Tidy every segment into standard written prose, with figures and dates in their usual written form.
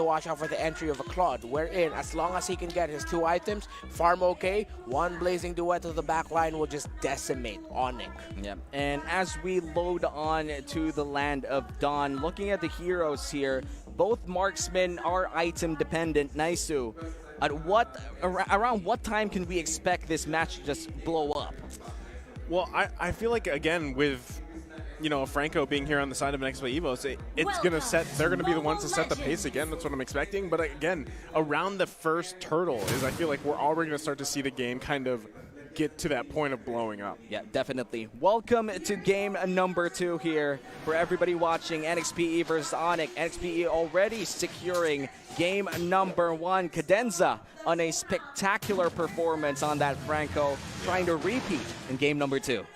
to watch out for the entry of a Claude, wherein as long as he can get his 2 items, farm okay, one blazing duet to the back line will just decimate ONIC. Yeah, and as we load on to the land of Dawn, looking at the heroes here, both marksmen are item dependent. Naisu, around what time can we expect this match to just blow up? Well, I feel like, again, with Franco being here on the side of NXPE Evos, it's going to set, they're going to be the ones to set the pace again. That's what I'm expecting. But again, around the first turtle I feel like we're already going to start to see the game kind of get to that point of blowing up. Yeah, definitely. Welcome to game number 2 here for everybody watching NXPE versus ONIC. NXPE already securing game number 1. Cadenza on a spectacular performance on that Franco, trying to repeat in game number 2.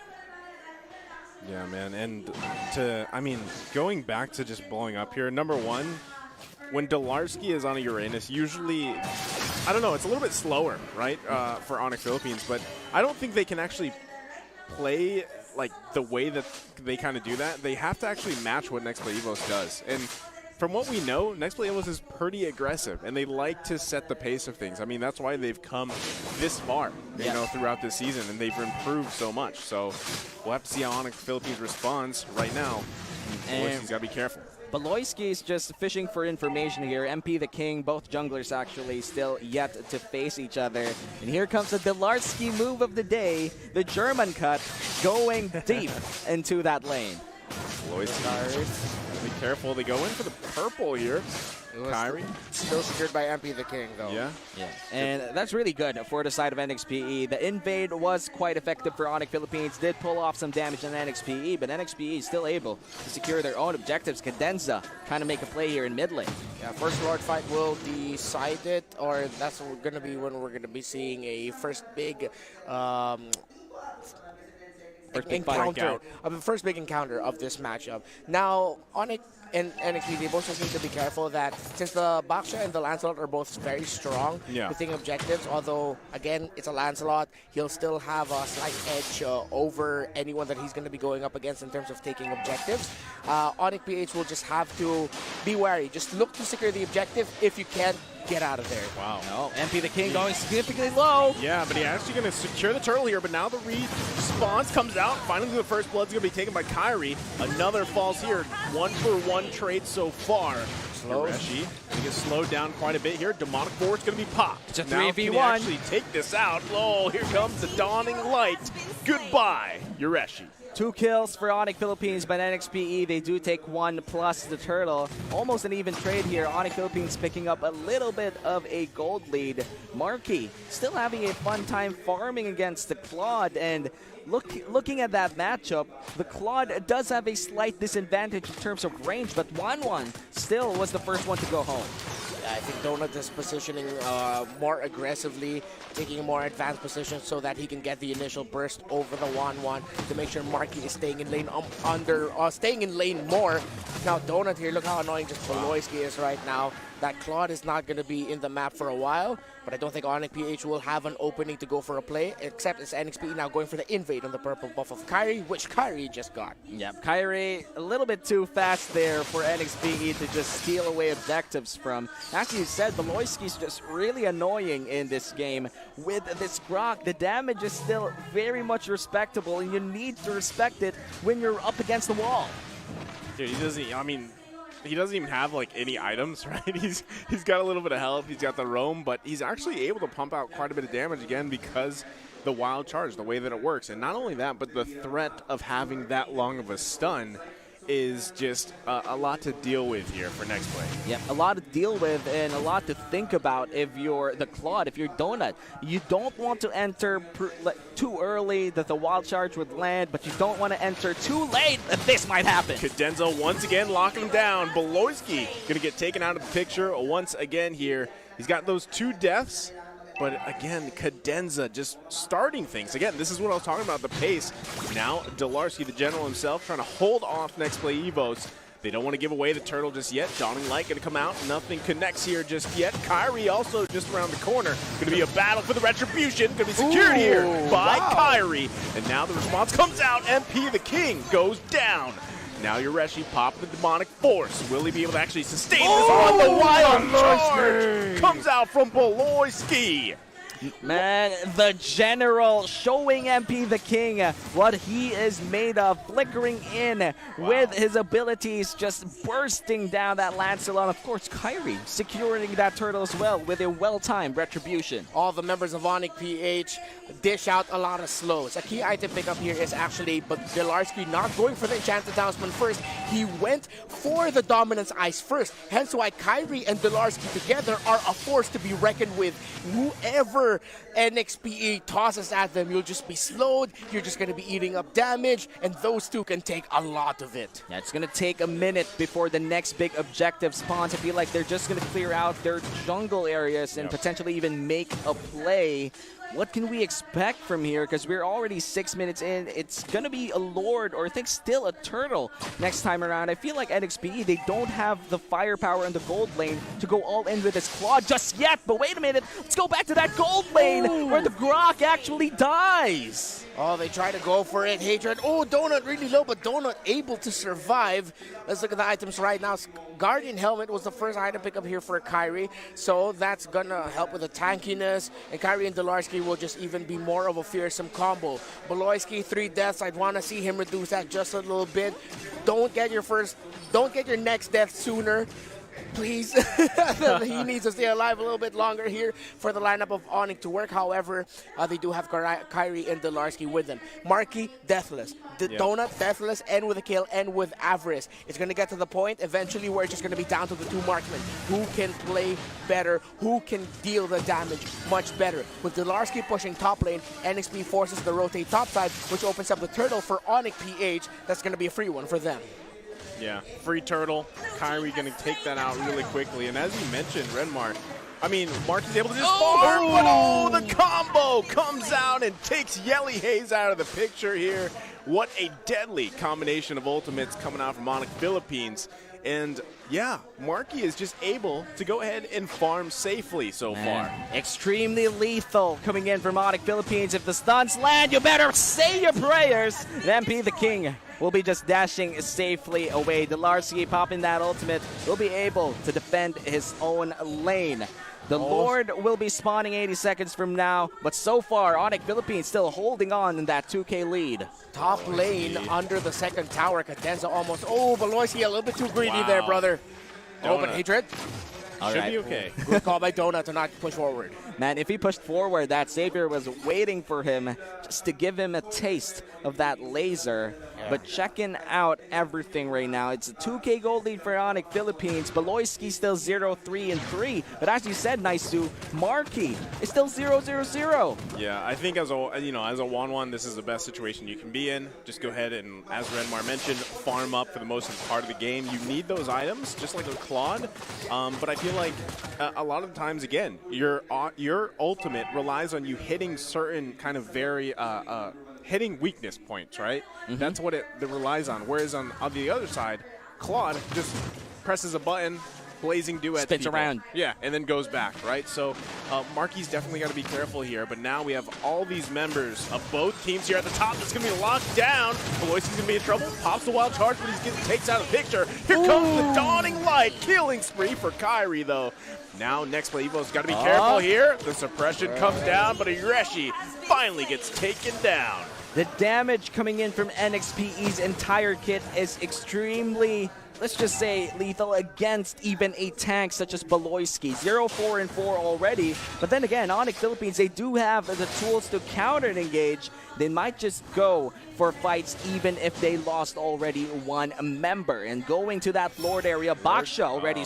Yeah, man, and going back to just blowing up here, number 1, when Dolarski is on a Uranus, usually, I don't know, it's a little bit slower, right, for ONIC Philippines, but I don't think they can actually play like the way that they kind of do that. They have to actually match what NXPE Evos does, and from what we know, NXPE Evos is pretty aggressive, and they like to set the pace of things. I mean, that's why they've come this far, you know, throughout this season, and they've improved so much. So we'll have to see how ONIC Philippines responds right now. And he's got to be careful. Baloyski is just fishing for information here. MP the King, both junglers actually still yet to face each other. And here comes the Dolarski move of the day, the German cut, going deep into that lane. Baloyski. Be careful. They go in for the purple here. Kyrie. Still secured by MP the King, though. Yeah. And that's really good for the side of NXPE. The invade was quite effective for ONIC Philippines. Did pull off some damage on NXPE, but NXPE is still able to secure their own objectives. Cadenza trying to make a play here in mid lane. Yeah, first Lord fight will decide it, or that's going to be when we're going to be seeing a first big encounter, the first big encounter of this matchup. Now, ONIC and NXPE, they both just need to be careful that since the Baksha and the Lancelot are both very strong within objectives, although, again, it's a Lancelot, he'll still have a slight edge over anyone that he's going to be going up against in terms of taking objectives. ONIC PH will just have to be wary. Just look to secure the objective. If you can't, get out of there. Wow. No, MP the King going significantly low. Yeah, but he's actually going to secure the turtle here, but now the response comes out. Finally, the first blood's going to be taken by Kyrie. Another falls here. 1-for-1 trade so far. Yoreshi going to get slowed down quite a bit here. Demonic Force going to be popped. It's a 3v1. Now can he actually take this out? Oh, here comes the dawning light. Goodbye, Yoreshi. 2 kills for ONIC Philippines, but NXPE, they do take 1 plus the turtle. Almost an even trade here. ONIC Philippines picking up a little bit of a gold lead. Markey still having a fun time farming against the Claude, and looking at that matchup, the Claude does have a slight disadvantage in terms of range, but 1-1 still was the first one to go home. I think Donut is positioning more aggressively, taking a more advanced position so that he can get the initial burst over the 1-1 to make sure Markey is staying in lane staying in lane more. Now Donut here, look how annoying just Baloyski is right now. That Claude is not going to be in the map for a while, but I don't think ONIC PH will have an opening to go for a play, except it's NXPE now going for the invade on the purple buff of Kyrie, which Kyrie just got. Yeah, Kyrie a little bit too fast there for NXPE to just steal away objectives from. As you said, Baloyski's just really annoying in this game. With this Grok, the damage is still very much respectable, and you need to respect it when you're up against the wall. Dude, he doesn't even have like any items, right? He's got a little bit of health, he's got the roam, but he's actually able to pump out quite a bit of damage again because the wild charge, the way that it works. And not only that, but the threat of having that long of a stun is just a lot to deal with here for next play. Yeah, a lot to deal with and a lot to think about if you're the Claude, if you're Donut. You don't want to enter too early that the wild charge would land, but you don't want to enter too late that this might happen. Cadenza once again locking him down. Baloyski going to get taken out of the picture once again here. He's got those 2 deaths. But again, Cadenza just starting things. Again, this is what I was talking about, the pace. Now, Dolarski, the general himself, trying to hold off NXPE Evos. They don't want to give away the turtle just yet. Dawning Light going to come out. Nothing connects here just yet. Kyrie also just around the corner. Going to be a battle for the Retribution. Going to be secured here by Kyrie. And now the response comes out. MP the King goes down. Now Yureshi popping the demonic force. Will he be able to actually sustain this on the wild charge? Comes out from Boloyski. Man, the General showing MP the King what he is made of, flickering in with his abilities, just bursting down that Lancelot. Of course, Kyrie securing that turtle as well with a well-timed retribution. All the members of ONIC PH dish out a lot of slows. A key item pickup here is actually, but Delarski not going for the Enchanted Talisman first. He went for the Dominance Ice first. Hence why Kyrie and Delarski together are a force to be reckoned with. Whoever NXPE tosses at them, you'll just be slowed, you're just going to be eating up damage, and those two can take a lot of it. Yeah, it's going to take a minute before the next big objective spawns. I feel like they're just going to clear out their jungle areas and potentially even make a play. What can we expect from here? Because we're already 6 minutes in. It's going to be a Lord, or I think still a Turtle next time around. I feel like NXPE, they don't have the firepower in the gold lane to go all in with this Claude just yet. But wait a minute. Let's go back to that gold lane where the Grok actually dies. Oh, they try to go for it. Hatred. Oh, Donut really low, but Donut able to survive. Let's look at the items right now. Guardian Helmet was the first item pickup here for Kyrie, so that's gonna help with the tankiness, and Kyrie and Delarski will just even be more of a fearsome combo. Boloyski, 3 deaths. I'd want to see him reduce that just a little bit. Don't get your next death sooner. Please. He needs to stay alive a little bit longer here for the lineup of ONIC to work. However, they do have Kyrie and Delarski with them. Marky, deathless. Donut, deathless, and with a kill, and with Avarice. It's going to get to the point eventually where it's just going to be down to the 2 marksmen. Who can play better? Who can deal the damage much better? With Delarski pushing top lane, NXP forces the rotate top side, which opens up the turtle for ONIC PH. That's going to be a free one for them. Yeah, free turtle. Kyrie going to take that out really quickly. And as you mentioned, Renmar, I mean, Mark is able to just farm, but the combo comes out and takes Yelly Hayes out of the picture here. What a deadly combination of ultimates coming out from ONIC Philippines. And yeah, Marky is just able to go ahead and farm safely so far. Extremely lethal coming in from ONIC Philippines. If the stuns land, you better say your prayers. And MP the King will be just dashing safely away. Delarski popping that ultimate will be able to defend his own lane. The Lord will be spawning 80 seconds from now, but so far, ONIC Philippines still holding on in that 2K lead. Top lane under the second tower. Cadenza almost. Oh, Boloyski a little bit too greedy there, brother. Oh, but Hatred. Should be okay. Good call by Donut to not push forward. Man, if he pushed forward, that Savior was waiting for him just to give him a taste of that laser. But checking out everything right now, it's a 2K gold lead for ONIC Philippines. Boloyski still 0-3-3. But as you said, Naisu, Marky is still 0-0-0. Yeah, I think as a 1-1, this is the best situation you can be in. Just go ahead and, as Renmar mentioned, farm up for the most part of the game. You need those items, just like a Claude. But I feel like a lot of the times, again, your ultimate relies on you hitting certain kind of very hitting weakness points, right? That's what it relies on. Whereas on the other side, Claude just presses a button, blazing duet, spins around, yeah, and then goes back, right? So Marky's definitely got to be careful here. But now we have all these members of both teams here at the top. That's going to be locked down. Boloyski's going to be in trouble. Pops the wild charge, but he takes out the picture. Here comes the dawning light. Killing spree for Kyrie, though. Now, next play, Evo's got to be careful here. The suppression comes down, but Yureshi finally gets taken down. The damage coming in from NXPE's entire kit is extremely, let's just say, lethal against even a tank such as Boloyski. 0-4-4 already. But then again, ONIC Philippines, they do have the tools to counter and engage. They might just go for fights even if they lost already one member. And going to that Lord area, Baksha already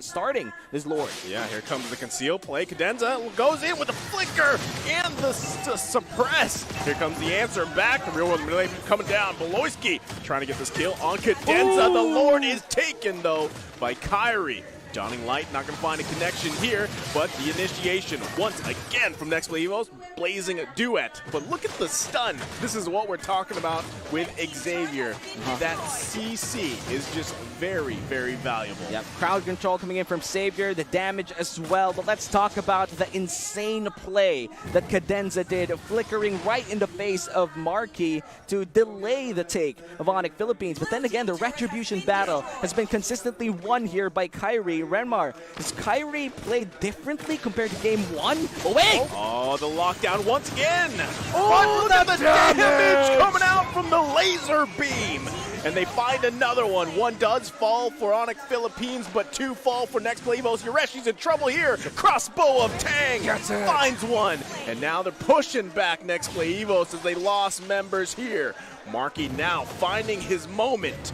starting this Lord. Yeah, here comes the conceal play. Cadenza goes in with the flicker and the suppress. Here comes the answer back. The real one coming down. Boloyski trying to get this kill on Cadenza. The Lord is taken, though, by Kyrie. Dawning Light not going to find a connection here, but the initiation once again from NXPE Evos, blazing a duet. But look at the stun. This is what we're talking about with Xavier. That CC is just very, very valuable. Yep, crowd control coming in from Xavier, the damage as well. But let's talk about the insane play that Cadenza did, flickering right in the face of Marky to delay the take of ONIC Philippines. But then again, the retribution battle has been consistently won here by Kyrie. Renmar, does Kyrie play differently compared to game 1? Oh, wait! Oh, the lockdown once again! Oh, but look at the damage coming out from the laser beam! And they find another one. One does fall for ONIC Philippines, but two fall for NXPE Evos. Yureshi's in trouble here. Crossbow of Tang finds one. And now they're pushing back NXPE Evos as they lost members here. Marky now finding his moment.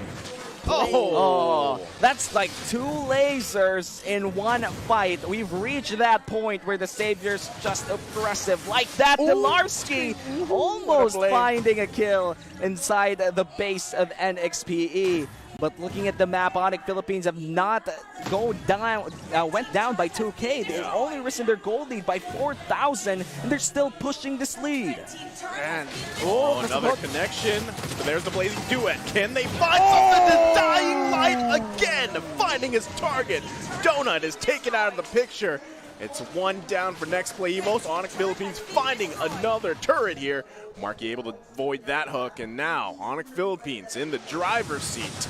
Oh, that's like 2 lasers in one fight. We've reached that point where the Savior's just oppressive. Like that, Delarski almost finding a kill inside the base of NXPE. But looking at the map, ONIC Philippines have not went down by 2K. They've only risen their gold lead by 4,000, and they're still pushing this lead. Man. Oh, another connection. But there's the blazing duet. Can they find something? The Dying Light again, finding his target. Donut is taken out of the picture. It's one down for NXPE Evos. ONIC Philippines finding another turret here. Marky able to avoid that hook, and now ONIC Philippines in the driver's seat.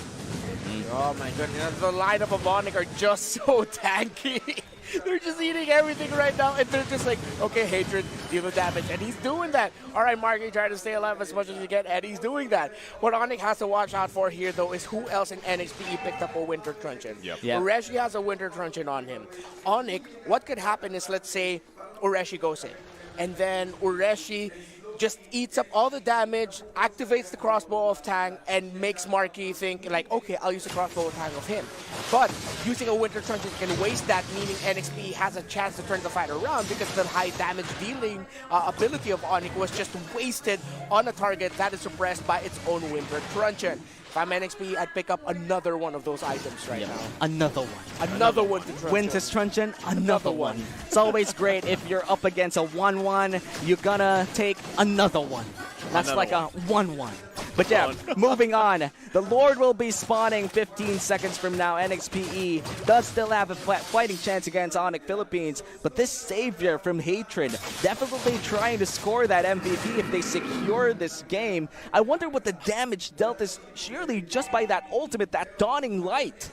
Oh my goodness, the lineup of ONIC are just so tanky. They're just eating everything right now, and they're just like, okay, Hatred, deal the damage, and he's doing that. All right, Marky, try to stay alive as much as you can, and he's doing that. What ONIC has to watch out for here, though, is who else in NXPE picked up a Winter Truncheon. Ureshi has a Winter Truncheon on him. ONIC, what could happen is, let's say, Ureshi goes in, and then Ureshi just eats up all the damage, activates the crossbow of Tang, and makes Marky think like, okay, I'll use the crossbow of Tang of him. But using a Winter Truncheon can waste that, meaning NXPE has a chance to turn the fight around because the high damage dealing ability of ONIC was just wasted on a target that is suppressed by its own Winter Truncheon. If I'm NXPE, I'd pick up another one of those items right now. Another one. Another Winter Truncheon. Winter Truncheon, another one. It's always great if you're up against a 1-1, you're gonna take another one. That's like a 1-1. But yeah, moving on. The Lord will be spawning 15 seconds from now. NXPE does still have a fighting chance against ONIC Philippines, but this Savior from Hatred definitely trying to score that MVP if they secure this game. I wonder what the damage dealt is surely just by that ultimate, that Dawning Light.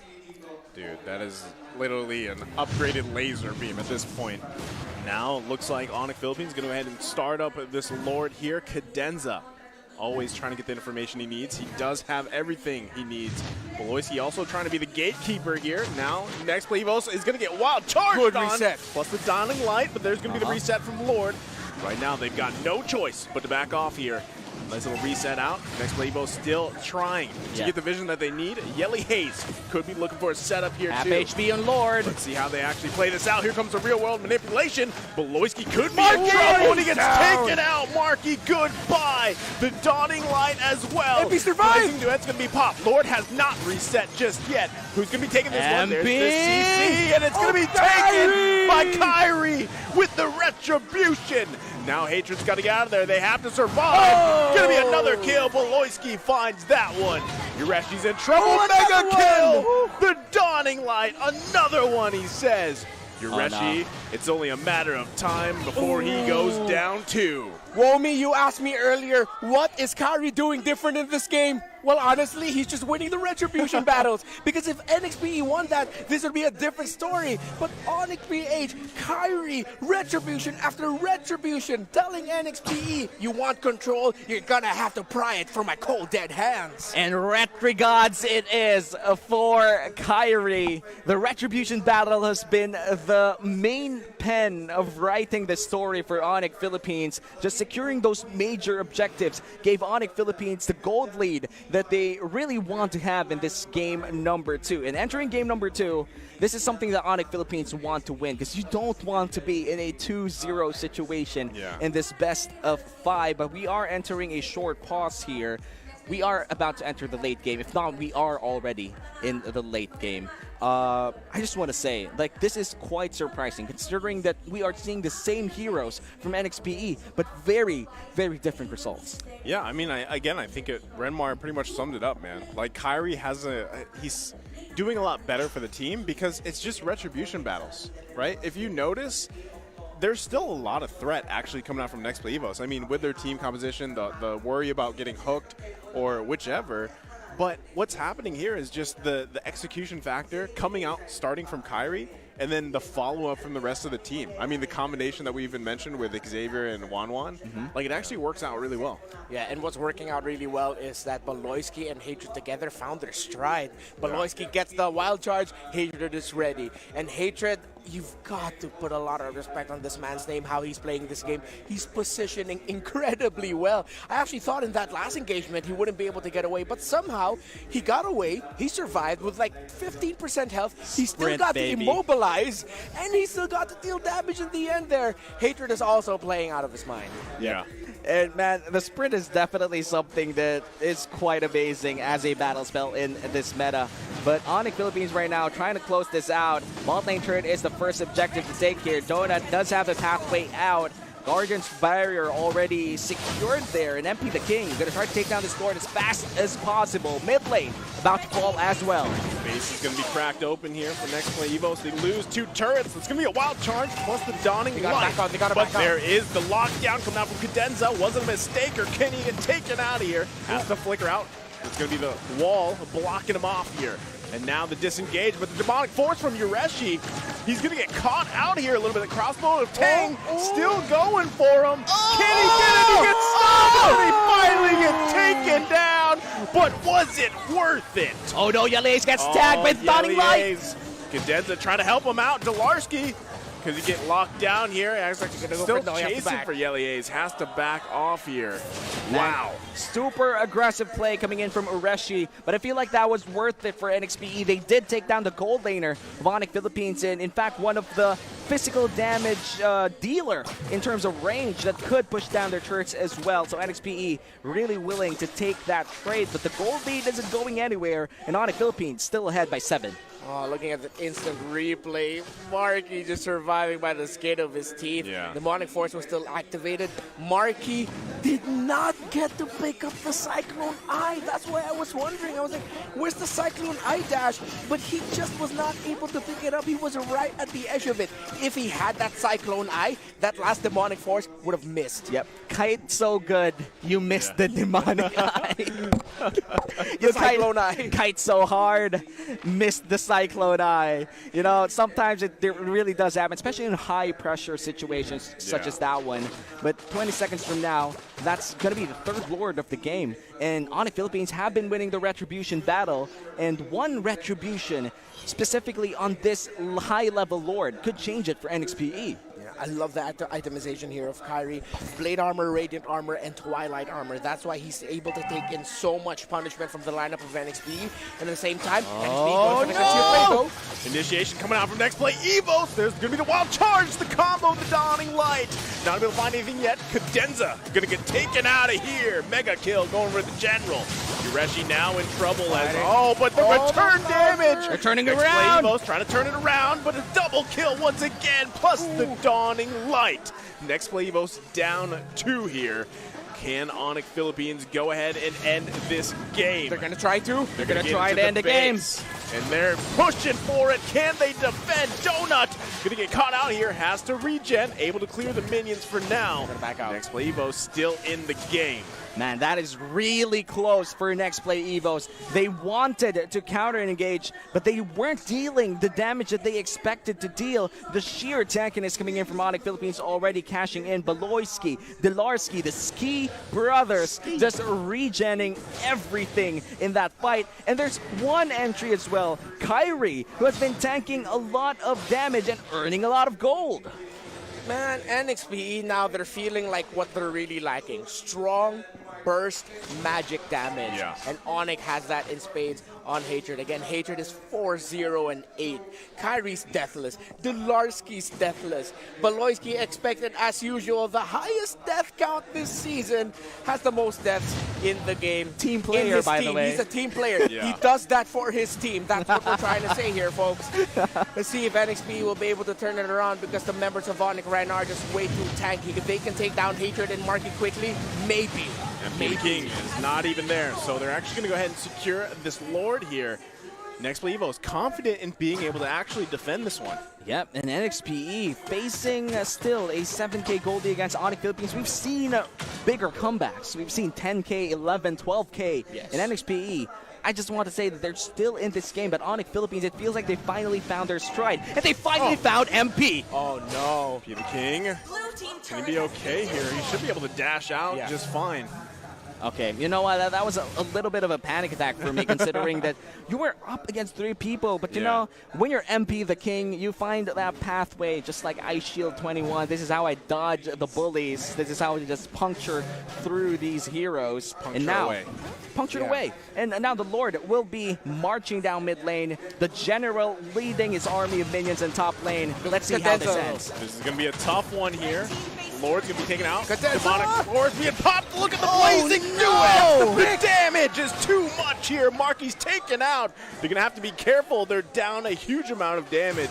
Dude, that is literally an upgraded laser beam at this point. Now, looks like ONIC Philippines going to go ahead and start up this Lord here. Cadenza, always trying to get the information he needs. He does have everything he needs. Beloyski also trying to be the gatekeeper here. Now, NXPE Evos is going to get wild charged Good on. reset. Plus the Dawning Light, but there's going to be the reset from Lord. Right now, they've got no choice but to back off here. Nice little reset out. NXPE Evos still trying to get the vision that they need. Yelly Haze could be looking for a setup here Half too. HP on Lord. Let's see how they actually play this out. Here comes the real world manipulation. Beloyski could be in trouble and he gets taken out. Marky, goodbye. The Dawning Light as well. MP survived. Blazing Duet's going to be popped. Lord has not reset just yet. Who's going to be taking this one? There's the CC, and it's going to be taken by Kyrie with the retribution. Now Hatred's got to get out of there. They have to survive. Going to be another kill. Beloyski finds that one. Yureshi's in trouble. Mega kill. The Dawning Light. Another one, he says. Yureshi, it's only a matter of time before he goes down too. Womi, you asked me earlier, what is Kyrie doing different in this game? Well, honestly, he's just winning the retribution battles. Because if NXPE won that, this would be a different story. But ONIC PH, Kyrie, retribution after retribution, telling NXPE, you want control, you're gonna have to pry it from my cold dead hands. And retrigods it is for Kyrie. The retribution battle has been the main pen of writing the story for ONIC Philippines. Just securing those major objectives gave ONIC Philippines the gold lead that they really want to have in this game number 2. And entering game number 2, this is something that ONIC Philippines want to win because you don't want to be in a 2-0 situation in this best of 5. But we are entering a short pause here. we are about to enter the late game. If not, we are already in the late game. I just want to say, like, this is quite surprising considering that we are seeing the same heroes from NXPE, but very, very different results. Yeah, I mean, I think Renmar pretty much summed it up, man. Like, Kyrie he's doing a lot better for the team because it's just retribution battles, right? If you notice, there's still a lot of threat actually coming out from NXPE EVOS. I mean, with their team composition, the worry about getting hooked or whichever. But what's happening here is just the execution factor coming out, starting from Kyrie, and then the follow-up from the rest of the team. I mean, the combination that we even mentioned with Xavier and Wanwan, like, it actually works out really well. Yeah, and what's working out really well is that Baloyski and Hatred together found their stride. Baloyski gets the wild charge, Hatred is ready. And Hatred, you've got to put a lot of respect on this man's name, how he's playing this game. He's positioning incredibly well. I actually thought in that last engagement he wouldn't be able to get away, but somehow he got away. He survived with like 15% health. He still got to immobilize, and he still got to deal damage in the end there. Hatred is also playing out of his mind. Yeah. And man, the sprint is definitely something that is quite amazing as a battle spell in this meta. But ONIC Philippines right now trying to close this out. Bot lane turret is the first objective to take here. Donut does have a pathway out. Guardian's barrier already secured there, and MP the King gonna try to take down this Lord as fast as possible. Mid lane about to fall as well. Base is gonna be cracked open here for NXPE EVOS. They lose 2 turrets. It's gonna be a wild charge plus the Dawning Light. But there is the lockdown coming out from Cadenza. Was it a mistake, or can he get taken out of here? Has to flicker out. It's gonna be the wall blocking him off here. And now the disengage, but the demonic force from Yureshi, he's gonna get caught out here a little bit. The crossbow of Tang still going for him. Can he get it? He gets stopped. He finally gets taken down. But was it worth it? Oh no, Yalaze gets tagged with Dawning Light. Cadenza trying to help him out. Delarski, because he get locked down here. Still chasing for Yeliaze. Has to back off here. Wow. Super aggressive play coming in from Ureshi, but I feel like that was worth it for NXPE. They did take down the gold laner of ONIC Philippines, and in fact, one of the physical damage dealer in terms of range that could push down their turrets as well. So NXPE really willing to take that trade, but the gold lead isn't going anywhere, and ONIC Philippines still ahead by 7. Oh, looking at the instant replay, Marky just surviving by the skin of his teeth. Yeah. The Demonic Force was still activated. Marky did not get to pick up the Cyclone Eye. That's why I was wondering. I was like, where's the Cyclone Eye dash? But he just was not able to pick it up. He was right at the edge of it. If he had that Cyclone Eye, that last Demonic Force would have missed. Yep. Kite so good, you missed the Demonic Eye. The Cyclone Eye. Kite so hard, missed the Cyclone Eye. You know, sometimes it really does happen, especially in high pressure situations such as that one. But 20 seconds from now, that's going to be the third Lord of the game. And ONIC Philippines have been winning the Retribution battle, and one Retribution specifically on this high-level Lord could change it for NXPE. I love the itemization here of Kyrie. Blade Armor, Radiant Armor, and Twilight Armor. That's why he's able to take in so much punishment from the lineup of NXPE. And at the same time, NXPE going for the Initiation coming out from NXPE EVOS. There's going to be the wild charge, the combo, the Dawning Light. Not able to find anything yet. Cadenza going to get taken out of here. Mega kill going for the General. Yureshi now in trouble but the return damage. They're turning it NXPE around. EVOS trying to turn it around, but a double kill once again, plus the Dawning Light. NXPE EVOS down 2 here. Can ONIC Philippines go ahead and end this game? They're going to try to. They're going to try to end the game. And they're pushing for it. Can they defend? Donut going to get caught out here. Has to regen. Able to clear the minions for now. Gonna back out. NXPE EVOS still in the game. Man, that is really close for NXPE EVOS. They wanted to counter and engage, but they weren't dealing the damage that they expected to deal. The sheer tankiness coming in from ONIC Philippines already cashing in. Baloyski, Delarski, the Ski brothers just regenning everything in that fight. And there's one entry as well, Kyrie, who has been tanking a lot of damage and earning a lot of gold. Man, NXPE now they're feeling like what they're really lacking. Strong, burst magic damage. Yeah. And ONIC has that in spades on Hatred. Again, Hatred is 4-0-8. Kyrie's deathless. Dularski's deathless. Baloyski expected, as usual, the highest death count this season. Has the most deaths in the game. Team player, by the way. He's a team player. Yeah. He does that for his team. That's what we're trying to say here, folks. Let's see if NXPE will be able to turn it around, because the members of ONIC right now are just way too tanky. If they can take down Hatred and Marky quickly, maybe. MPL King is not even there, so they're actually going to go ahead and secure this Lord here. NXPE Evo is confident in being able to actually defend this one. Yep, and NXPE facing still a 7K Goldie against ONIC Philippines. We've seen bigger comebacks. We've seen 10K, 11, 12K in NXPE. I just want to say that they're still in this game, but ONIC Philippines, it feels like they finally found their stride. And they finally found MP! Oh, no. MPL King, can he be okay here? He should be able to dash out just fine. Okay, you know what? That was a little bit of a panic attack for me, considering that you were up against 3 people. But you know, when you're MP the King, you find that pathway, just like Ice Shield 21. This is how I dodge the bullies. This is how I just puncture through these heroes. Puncture away. And now the Lord will be marching down mid lane. The General leading his army of minions in top lane. Let's see how this ends. This is going to be a tough one here. Lord's going to be taken out. Demonic Lord's being popped. Look at the blazing duet. The damage is too much here. Marky's taken out. They're going to have to be careful. They're down a huge amount of damage.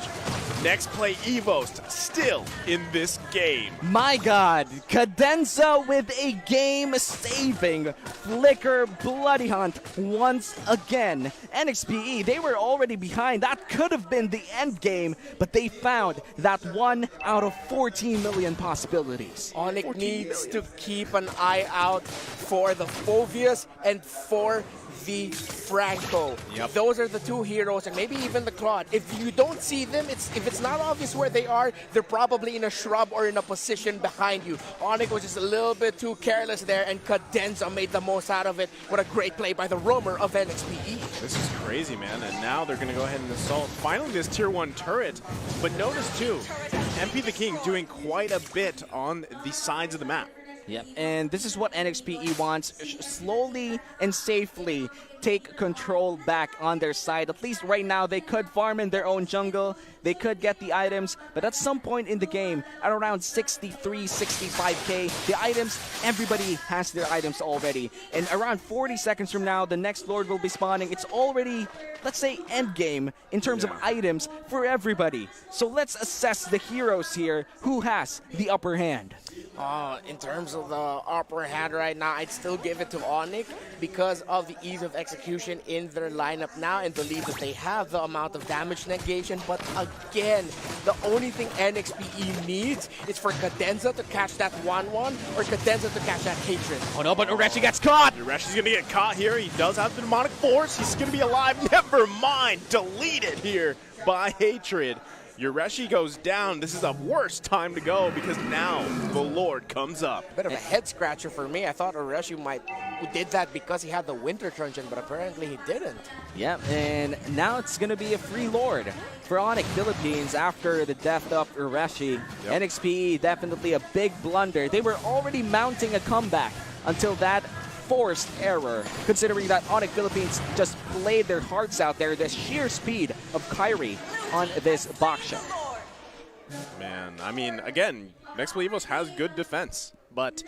Next play, Evost still in this game. My God, Cadenza with a game-saving Flicker Bloody Hunt once again. NXPE, they were already behind. That could have been the end game, but they found that 1 out of 14 million possibilities. ONIC needs to keep an eye out for the Phovius and for the Franco. Those are the 2 heroes, and maybe even the Claude. If you don't see them, if it's not obvious where they are, they're probably in a shrub or in a position behind you. ONIC was just a little bit too careless there, and Cadenza made the most out of it. What a great play by the roamer of NXPE. This is crazy, man, and now they're going to go ahead and assault finally this tier 1 turret. But notice too, MP the King doing quite a bit on the sides of the map. Yep, and this is what NXPE wants. Slowly and safely take control back on their side. At least right now, they could farm in their own jungle. They could get the items, but at some point in the game, at around 63, 65K, the items, everybody has their items already. And around 40 seconds from now, the next Lord will be spawning. It's already, let's say, end game in terms of items for everybody. So let's assess the heroes here. Who has the upper hand? In terms of the upper hand right now, I'd still give it to ONIC because of the ease of execution in their lineup now, and believe that they have the amount of damage negation. But again, the only thing NXPE needs is for Cadenza to catch that 1-1 or Cadenza to catch that Hatred. Oh no, but Ureshi gets caught! Ureshi's going to get caught here. He does have the Demonic Force. He's going to be alive. Never mind. Deleted here by Hatred. Ureshi goes down. This is a worse time to go because now the Lord comes up. Bit of a head scratcher for me. I thought Ureshi did that because he had the Winter Truncheon, but apparently he didn't. Yep, and now it's going to be a free Lord for ONIC Philippines after the death of Ureshi. NXPE, definitely a big blunder. They were already mounting a comeback until that forced error, considering that ONIC Philippines just played their hearts out there. The sheer speed of Kyrie on this box shot. Man, I mean, again, NXPE Evos has good defense, but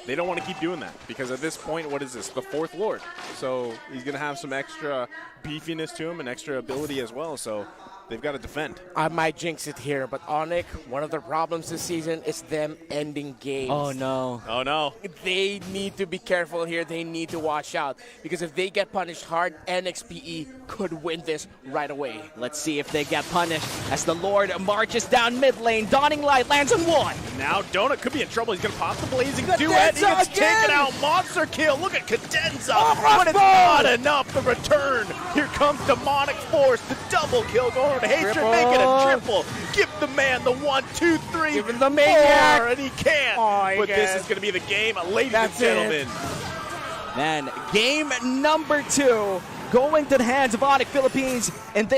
they don't want to keep doing that because at this point, what is this? The 4th Lord. So he's going to have some extra beefiness to him and extra ability as well. So they've got to defend. I might jinx it here, but ONIC, one of their problems this season is them ending games. Oh no. Oh no. They need to be careful here. They need to watch out because if they get punished hard, NXPE could win this right away. Let's see if they get punished as the Lord marches down mid lane. Dawning Light lands on 1. Now Donut could be in trouble. He's going to pop the Blazing Duet. He gets taken out. Monster kill. Look at Cadenza. But it's not enough. The return. Here comes Demonic Force. The double kill going to Hatred. Make it a triple. Give the man the 1, 2, 3, Give him the maniac. 4, and he can't. But this is going to be the game, ladies and gentlemen. Man, game number 2 going to the hands of ONIC Philippines. And this